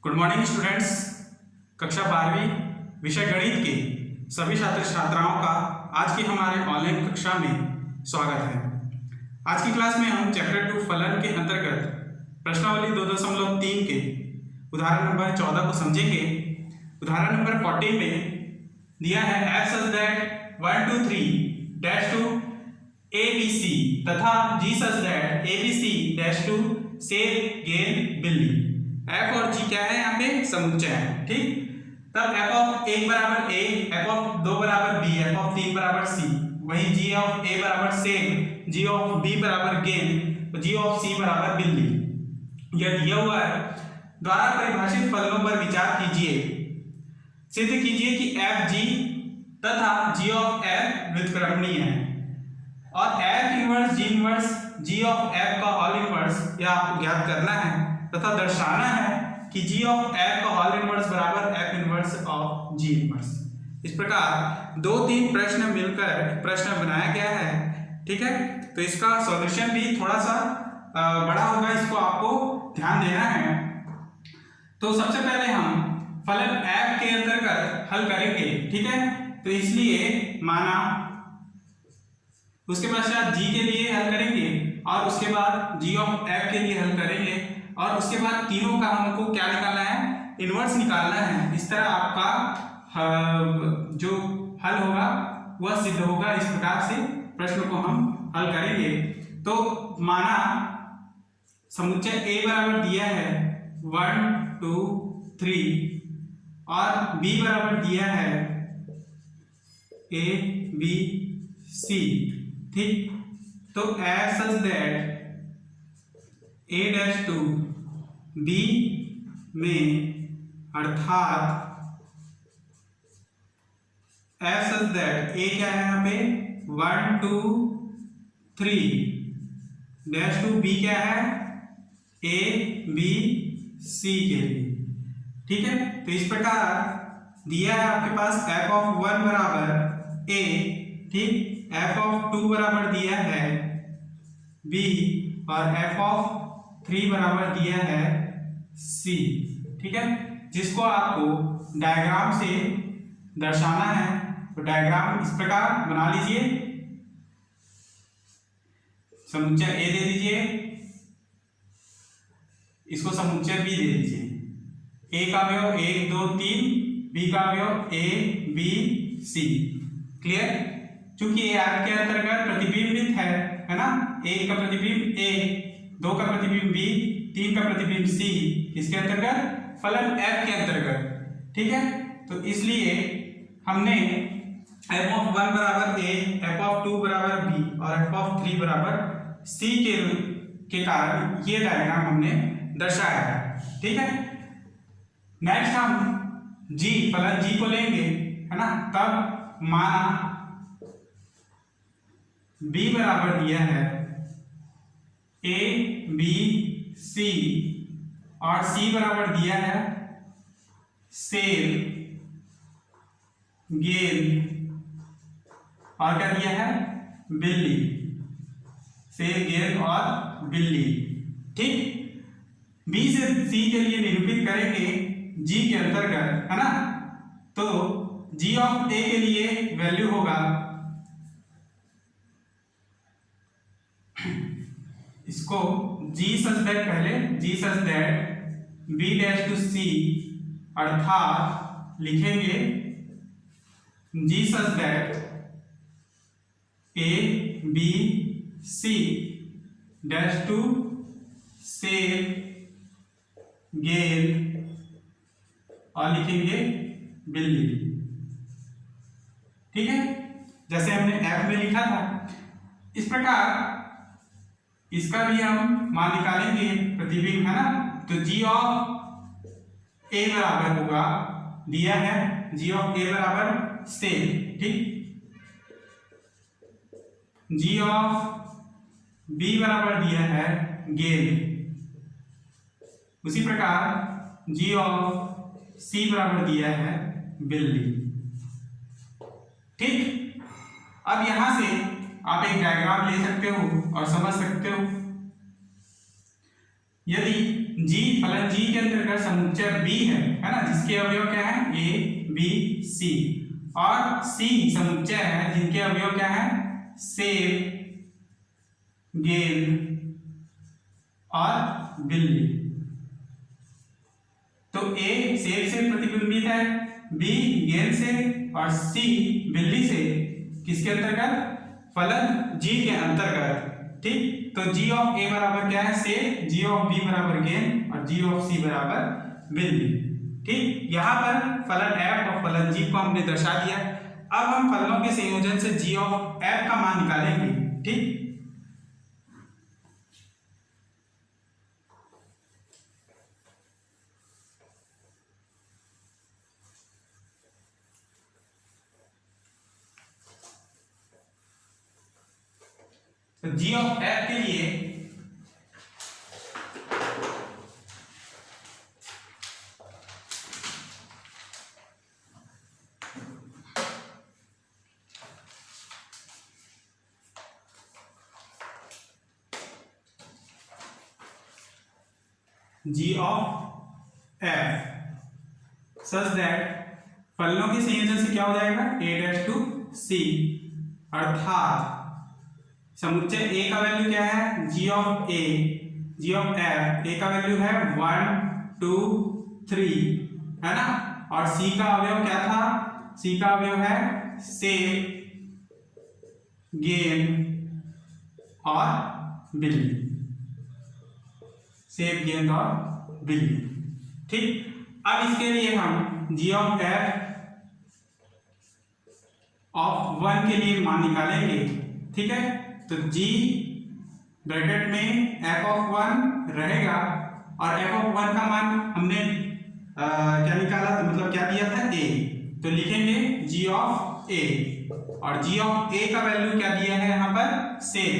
Good morning students. कक्षा 12वीं विषय गणित के सभी छात्र छात्राओं का आज की हमारे ऑनलाइन कक्षा में स्वागत है। आज की क्लास में हम चैप्टर 2 फलन के अंतर्गत प्रश्नावली 2.3 के उदाहरण नंबर 14 को समझेंगे। उदाहरण नंबर 14 में दिया है f such that 1 2 3 dash to ABC तथा g such that ABC dash to सेब गेंद बिल्ली। f और g क्या है, यहाँ पे समुच्चय है। ठीक, तब f ऑफ 1 बराबर a, f ऑफ 2 बराबर b, f ऑफ 3 बराबर c, वहीं g ऑफ a बराबर सेब, g ऑफ b बराबर गेंद, g ऑफ c बराबर बिल्ली। यह दिया हुआ है। द्वारा परिभाषित फलनों पर विचार कीजिए। सिद्ध कीजिए कि f g तथा g ऑफ f व्युत्क्रमणीय है और f inverse g inverse g of f का होल इनवर्स यह आपको ज्ञात करना है तथा दर्शाना है कि g ऑफ f का होल इनवर्स बराबर f inverse of g inverse. इस प्रकार 2-3 प्रश्न मिलकर प्रश्न बनाया गया है। ठीक है, तो इसका सॉल्यूशन भी थोड़ा सा बड़ा होगा, इसको आपको ध्यान देना है। तो सबसे पहले हम फलन f के अंतर्गत हल करेंगे। ठीक है, तो इसलिए माना उसके पश्चात g के लिए हल करेंगे और उसके बाद g ऑफ f के लिए हल करेंगे और उसके बाद तीनों का हमको क्या निकालना है, इनवर्स निकालना है। इस तरह आपका जो हल होगा वह सिद्ध होगा। इस प्रकार से प्रश्न को हम हल करेंगे। तो माना समुच्चय a बराबर दिया है 1 2 3 और b बराबर दिया है a b c। ठीक, तो f such that a dash to b में अर्थात f such that a क्या है यहाँ पे 1 2 3 dash to b क्या है a b c के लिए। ठीक है, तो इस प्रकार दिया है आपके पास f ऑफ 1 बराबर a, ठीक, f ऑफ 2 बराबर दिया है b और f ऑफ 3 बराबर दिया है c। ठीक है, जिसको आपको डायग्राम से दर्शाना है। तो डायग्राम इस प्रकार बना लीजिए। समुच्चय a दे दीजिए, इसको समुच्चय b दे दीजिए। a का अवयव 1 2 3, b का अवयव a b c। क्लियर? चूंकि a r के अंतर्गत प्रतिबिंबित है ना, 1 का प्रतिबिंब a, 2 का प्रतिबिंब b, 3 का प्रतिबिंब c, इसके अंतर्गत फलन f के अंतर्गत। ठीक है, तो इसलिए हमने f ऑफ 1 बराबर a, f ऑफ 2 बराबर b और f ऑफ 3 बराबर c के कारण ये डायग्राम हमने दर्शाया है। ठीक है, नेक्स्ट हम g फलन g को लेंगे, है ना। तब माना b बराबर दिया है a b c और c बराबर दिया है सेब गेंद और क्या दिया है, बिल्ली। सेब गेंद और बिल्ली। ठीक, b से c के लिए निरूपित करेंगे g के अंतर्गत, है ना। तो g ऑफ a के लिए वैल्यू होगा, इसको g सच दैट, पहले g such that b dash two c अर्थात लिखेंगे g such that a b c dash two सेब गेंद और लिखेंगे बिल्ली। ठीक है, जैसे हमने f में लिखा था। इस प्रकार इसका भी हम मान निकालेंगे, प्रतिबिंब, है ना। तो g ऑफ a बराबर होगा, दिया है g ऑफ a बराबर सेब। ठीक, g ऑफ b बराबर दिया है गेंद। उसी प्रकार g ऑफ c बराबर दिया है बिल्ली। ठीक, अब यहां से आप एक डायग्राम ले सकते हो और समझ सकते हो। यदि जी फलन जी के अंतर्गत समुच्चय बी है ना, जिसके अवयव क्या है ए बी सी, और सी समुच्चय है जिनके अवयव क्या है सेब गेंद और बिल्ली। तो ए सेब से प्रतिबिंबित है, बी गेंद से, और सी बिल्ली से, किसके अंतर्गत फलन जी के अंतर्गत। ठीक, तो जी ऑफ ए बराबर क्या है सेब, जी ऑफ बी बराबर गेंद, और जी ऑफ सी बराबर बिल्ली। ठीक, यहाँ पर फलन एफ और फलन जी को हमने दर्शा दिया। अब हम फलनों के संयोजन से जी ऑफ एफ का मान निकालेंगे। ठीक, तो जी ऑफ एफ के लिए जी ऑफ एफ सच दैट फलनों के संयोजन से क्या हो जाएगा ए डैश टू सी, अर्थात समुच्चय ए का वैल्यू क्या है g of a, g of f a का वैल्यू है 1 2 3 है ना, और सी का अवयव क्या था, सी का अवयव है सेब गेंद और बिल्ली, सेब गेंद और बिल्ली। ठीक, अब इसके लिए हम जी ऑफ एफ ऑफ 1 के लिए मान निकालेंगे। ठीक है, तो जी ब्रैकेट में एफ ऑफ 1 रहेगा, और एफ ऑफ 1 का मान हमने क्या निकाला, मतलब क्या दिया था ए, तो लिखेंगे जी ऑफ ए, और जी ऑफ ए का वैल्यू क्या दिया है यहाँ पर सेब,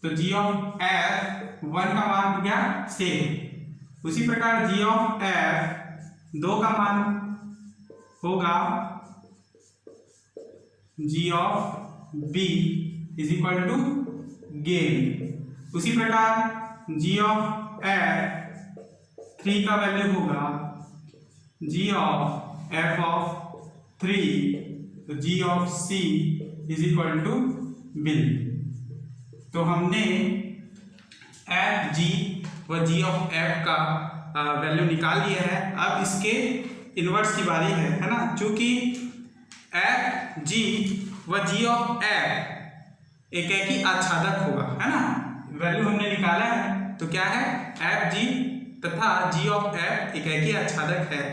तो जी ऑफ एफ 1 का मान हो गया सेब। उसी प्रकार जी ऑफ एफ 2 का मान होगा g of b is equal to gain. उसी प्रकार जी ऑफ एफ 3 का वैल्यू होगा जी ऑफ एफ ऑफ 3, तो g of C is equal to बिल्ली। तो हमने एफ जी व जी ऑफ एफ का वैल्यू निकाल लिया है। अब इसके इनवर्स की बारी है ना, चूंकि एफ जी व जी ऑफ एफ एक ही आच्छादक होगा, है ना, वैल्यू हमने निकाला है, तो क्या है एफ जी तथा जी ऑफ एफ एक ही आच्छादक है,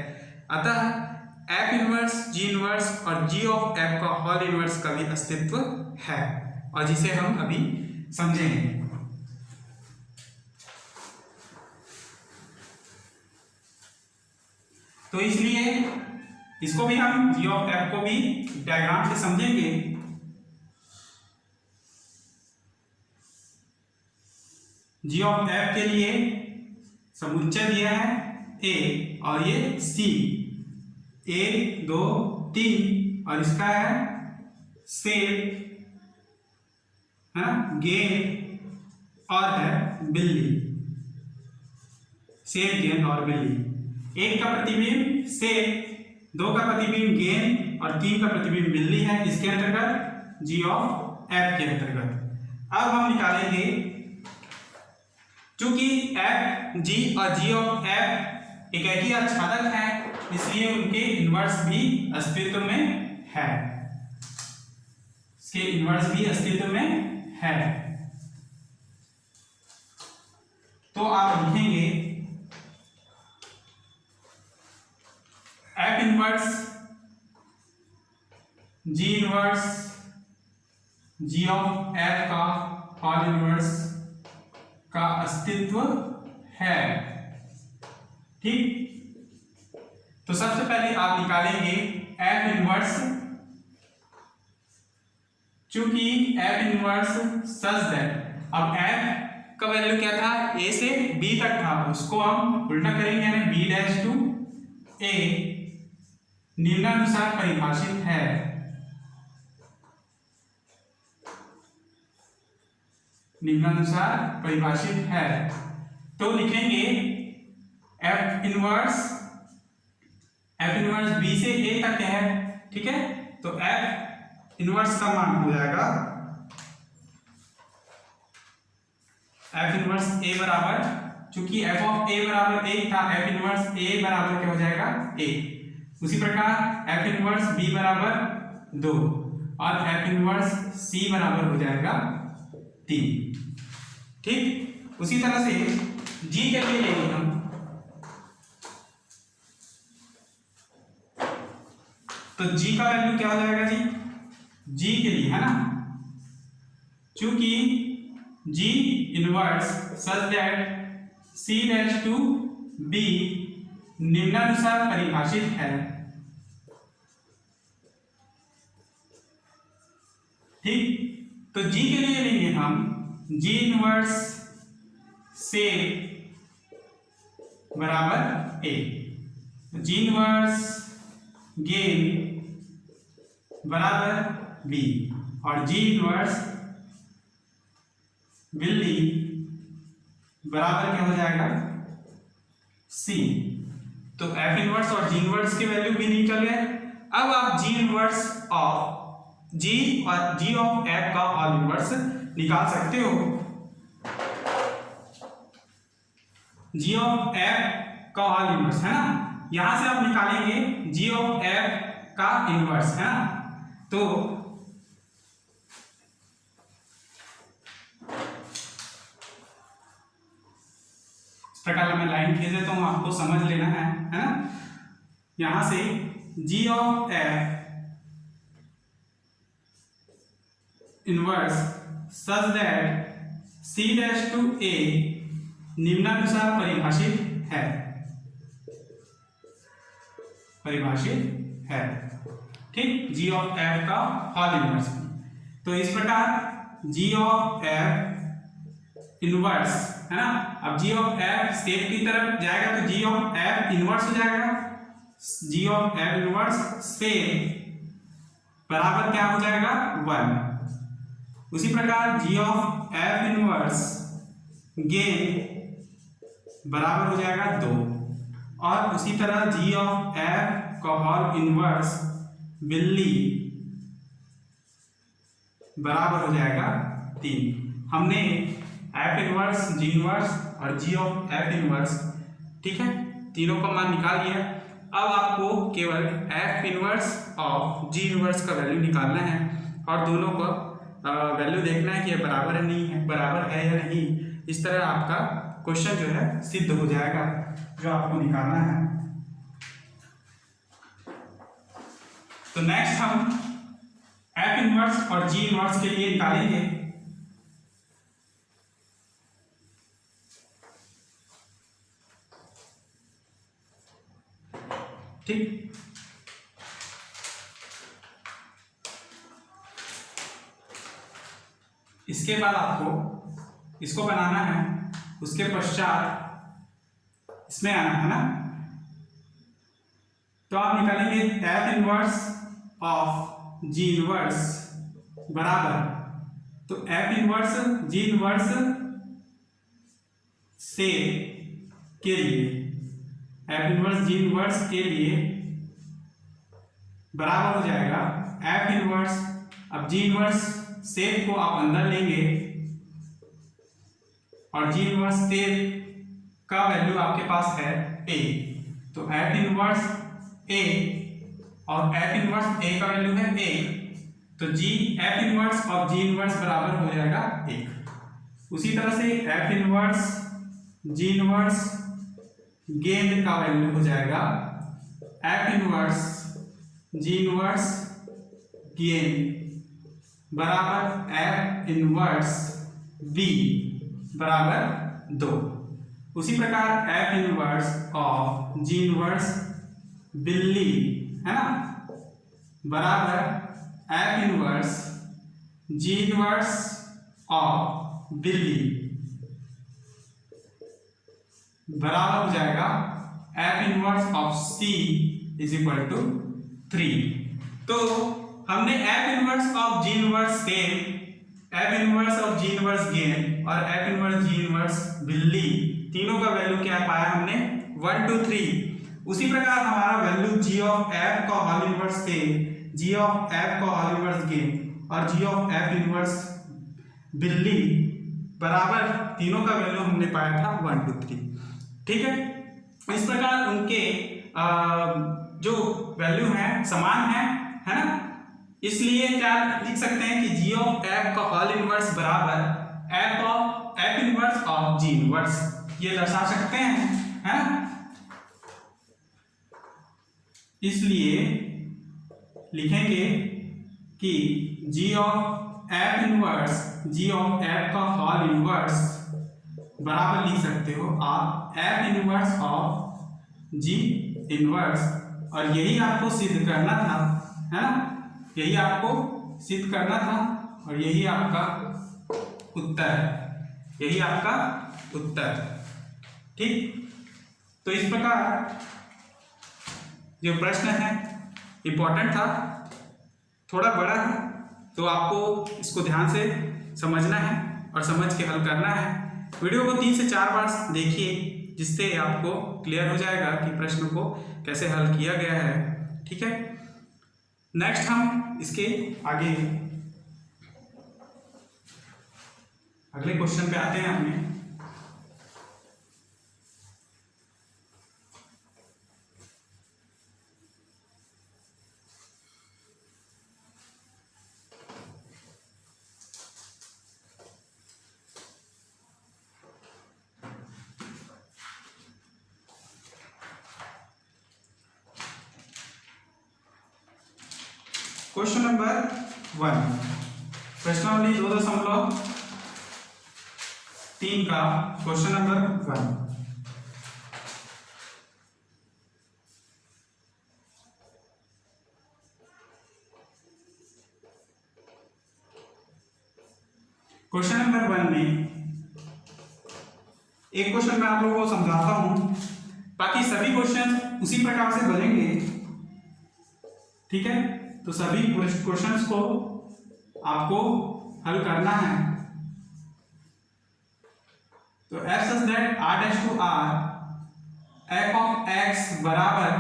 अतः एफ इनवर्स जी इनवर्स और जी ऑफ एफ का होल इनवर्स का भी अस्तित्व है, और जिसे हम अभी समझेंगे। तो इसलिए इसको भी हम जी ऑफ एफ को भी डायग्राम से समझेंगे। जी ऑफ एफ के लिए समुच्चय दिया है ए और ये सी, 1 2 3, और इसका है सेब है ना, गेंद और है बिल्ली, सेब गेंद और बिल्ली। 1 का प्रतिबिंब सेब, 2 का प्रतिबिंब गेंद और 3 का प्रतिबिंब बिल्ली है, इसके अंतर्गत जी ऑफ एफ के अंतर्गत। अब हम निकालेंगे, चूंकि एफ जी और जी ऑफ एफ एक ही आच्छादक है, इसलिए उनके इनवर्स भी अस्तित्व में है, इसके इनवर्स भी अस्तित्व में है। तो आप लिखेंगे F inverse G inverse G of F का होल इनवर्स का अस्तित्व है। ठीक, तो सबसे पहले आप निकालेंगे एफ इनवर्स, चूंकि एफ इनवर्स सच दैट, अब एफ का वैल्यू क्या था ए से बी तक था, उसको हम उल्टा करेंगे, यानी बी डैश टू ए निम्नानुसार परिभाषित है। निम्नानुसार परिभाषित है, तो लिखेंगे एफ इनवर्स बी से ए तक है, ठीक है। तो एफ इनवर्स का मान हो जाएगा एफ इनवर्स ए बराबर, चूंकि एफ ऑफ ए बराबर एक था, एफ इनवर्स ए बराबर क्या हो जाएगा एक। उसी प्रकार एफ इनवर्स बी बराबर 2 और एफ इनवर्स सी बराबर हो जाएगा 3, ठीक। उसी तरह से जी के लिए लेंगे हम, तो जी का वैल्यू क्या हो जाएगा जी के लिए, है ना, चूंकि G inverse such that C dash two B निम्नानुसार परिभाषित है, ठीक। तो जी के लिए लेंगे हम जी इनवर्स से बराबर ए, जी इनवर्स गेन बराबर बी और जी इनवर्स बिल्ली बराबर क्या हो जाएगा सी। तो एफ इनवर्स और जी इनवर्स के वैल्यू भी निकल गए। अब आप जी इनवर्स ऑफ जी और जी ऑफ एफ का ऑल इनवर्स निकाल सकते हो। जी ऑफ एफ का ऑल इनवर्स, है ना, यहां से आप निकालेंगे जी ऑफ एफ का इनवर्स, है ना। तो इस प्रकार मैं लाइन खींच देता हूं, आपको समझ लेना है ना। यहां से g of f inverse such that C dash to a निम्नानुसार परिभाषित है, ठीक। जी ऑफ एफ का होल इनवर्स। तो इस प्रकार जी ऑफ एफ इनवर्स, है ना, अब जी ऑफ एफ सेप की तरफ जाएगा तो जी ऑफ एफ इनवर्स हो जाएगा, जी ऑफ एफ इनवर्स सेप बराबर क्या हो जाएगा 1। उसी प्रकार जी ऑफ एफ इनवर्स गेन बराबर हो जाएगा 2 और उसी तरह जी ऑफ एफ का होल इनवर्स बिल्ली बराबर हो जाएगा 3। हमने एफ इनवर्स, जी इनवर्स और जी ऑफ एफ इनवर्स, ठीक है, तीनों का मान निकाल लिया। अब आपको केवल एफ इनवर्स और जी इनवर्स का वैल्यू निकालना है और दोनों का वैल्यू देखना है कि ये बराबर है नहीं है, बराबर है या नहीं। इस तरह आपका क्वेश्चन जो है सिद्ध हो जाएगा, जो आपको निकालना है। तो नेक्स्ट हम एफ इनवर्स और जी इनवर्स के लिए निकालेंगे। ठीक, इसके बाद आपको इसको बनाना है, उसके पश्चात इसमें आना है ना। तो आप निकालेंगे F inverse of G inverse बराबर, तो एफ इनवर्स जी इनवर्स से के लिए, एफ इनवर्स जी इनवर्स के लिए बराबर हो जाएगा एफ इनवर्स। अब जी इनवर्स सेप को आप अंदर लेंगे और जी इनवर्स सेप का वैल्यू आपके पास है ए, तो एफ इनवर्स ए और एफ इनवर्स ए का वैल्यू है 1, तो जी एफ इनवर्स और जी इनवर्स बराबर हो जाएगा 1। उसी तरह से एफ इनवर्स जी इनवर्स गेन का वैल्यू हो जाएगा एफ इनवर्स जी इनवर्स गेन बराबर एफ इनवर्स बी बराबर 2। उसी प्रकार F inverse of G inverse बिल्ली, है ना, बराबर F inverse G inverse of बिल्ली बराबर हो जाएगा F inverse of C is equal to 3। तो हमने F inverse of G inverse same, F inverse of G inverse गेन और एफ इनवर्स जी इनवर्स बिल्ली तीनों का वैल्यू क्या पाया हमने 1 2 3। उसी प्रकार हमारा वैल्यू g ऑफ f का होल इनवर्स के, g ऑफ f का होल इनवर्स गेन और g ऑफ f इनवर्स बिल्ली बराबर तीनों का वैल्यू हमने पाया था 1 2 3। ठीक है, इस प्रकार उनके जो वैल्यू है समान है ना, इसलिए क्या लिख सकते हैं कि g ऑफ f का होल इनवर्स बराबर f of f inverse of g inverse, ये दर्शा सकते हैं, है ना। इसलिए लिखेंगे कि g of f inverse, g of f का होल इनवर्स बराबर लिख सकते हो आप f inverse of g inverse, और यही आपको सिद्ध करना था, है ना, यही आपको सिद्ध करना था और यही आपका उत्तर है, यही आपका उत्तर। ठीक, तो इस प्रकार जो प्रश्न है इंपॉर्टेंट था, थोड़ा बड़ा है, तो आपको इसको ध्यान से समझना है और समझ के हल करना है। वीडियो को 3 से 4 बार देखिए, जिससे आपको क्लियर हो जाएगा कि प्रश्न को कैसे हल किया गया है। ठीक है, नेक्स्ट हम इसके आगे अगले क्वेश्चन पे आते हैं। हमने क्वेश्चन नंबर 1, प्रश्नावली 2.3 का क्वेश्चन नंबर 1। क्वेश्चन नंबर 1 में एक क्वेश्चन मैं आप लोगों को समझाता हूं, बाकी सभी क्वेश्चन उसी प्रकार से बनेंगे। ठीक है, तो सभी क्वेश्चंस को आपको हल करना है। तो f such that r dash to r f of x बराबर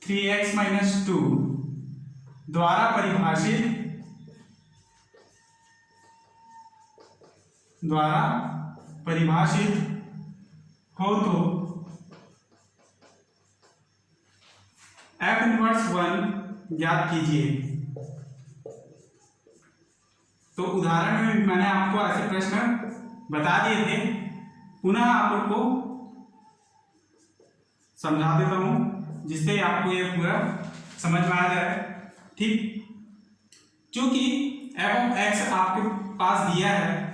3x minus 2 द्वारा परिभाषित हो तो f इनवर्स 1 ज्ञात कीजिए। तो उदाहरण में मैंने आपको ऐसे प्रश्न बता दिए थे, पुनः आप लोग को समझा देता हूं, जिससे आपको ये पूरा समझ में आ जाए। ठीक, क्योंकि f ऑफ x आपके पास दिया है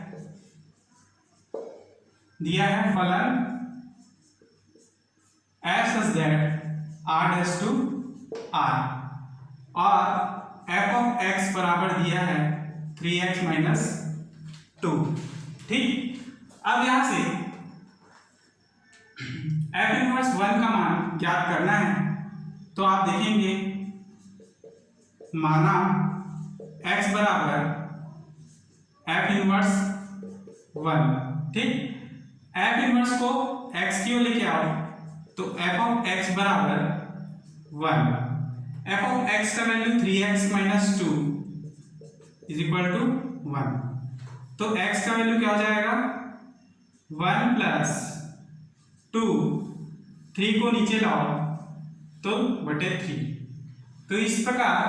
फलन f such that r dash to r, और f ऑफ x बराबर दिया है 3x minus 2। ठीक, अब यहां से f इनवर्स 1 का मान ज्ञात करना है। तो आप देखेंगे, माना x बराबर f इनवर्स 1। ठीक, f इनवर्स को x की ओर लेके आओ तो f ऑफ x बराबर 1, f ऑफ x का value 3x minus 2 is equal to 1। तो x का वैल्यू क्या हो जाएगा 1 प्लस 2, 3 को नीचे लाओ तो बटे 3। तो इस प्रकार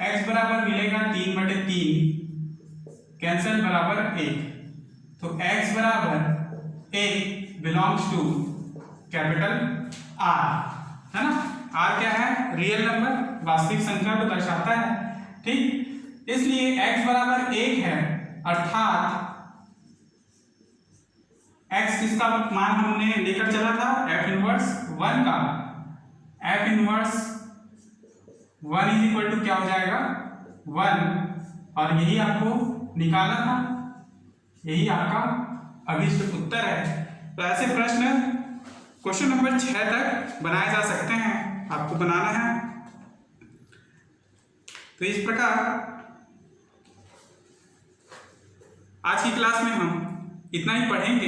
x बराबर मिलेगा 3/3, कैंसिल बराबर 1। तो x बराबर 1 बिलोंग्स टू कैपिटल R, है ना। R क्या है, रियल नंबर, वास्तविक संख्या को दर्शाता है। ठीक, इसलिए x बराबर 1 है, अर्थात x किसका मान हमने लेकर चला था, f इनवर्स 1 का। f inverse 1 is equal to क्या हो जाएगा 1, और यही आपको निकालना था, यही आपका अभिष्ट उत्तर है। तो ऐसे प्रश्न क्वेश्चन नंबर 6 तक बनाए जा सकते हैं, आपको बनाना है। तो इस प्रकार आज की क्लास में हम इतना ही पढ़ेंगे।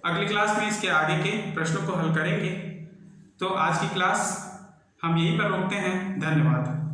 अगली क्लास में इसके आगे के प्रश्नों को हल करेंगे। तो आज की क्लास हम यहीं पर रोकते हैं। धन्यवाद।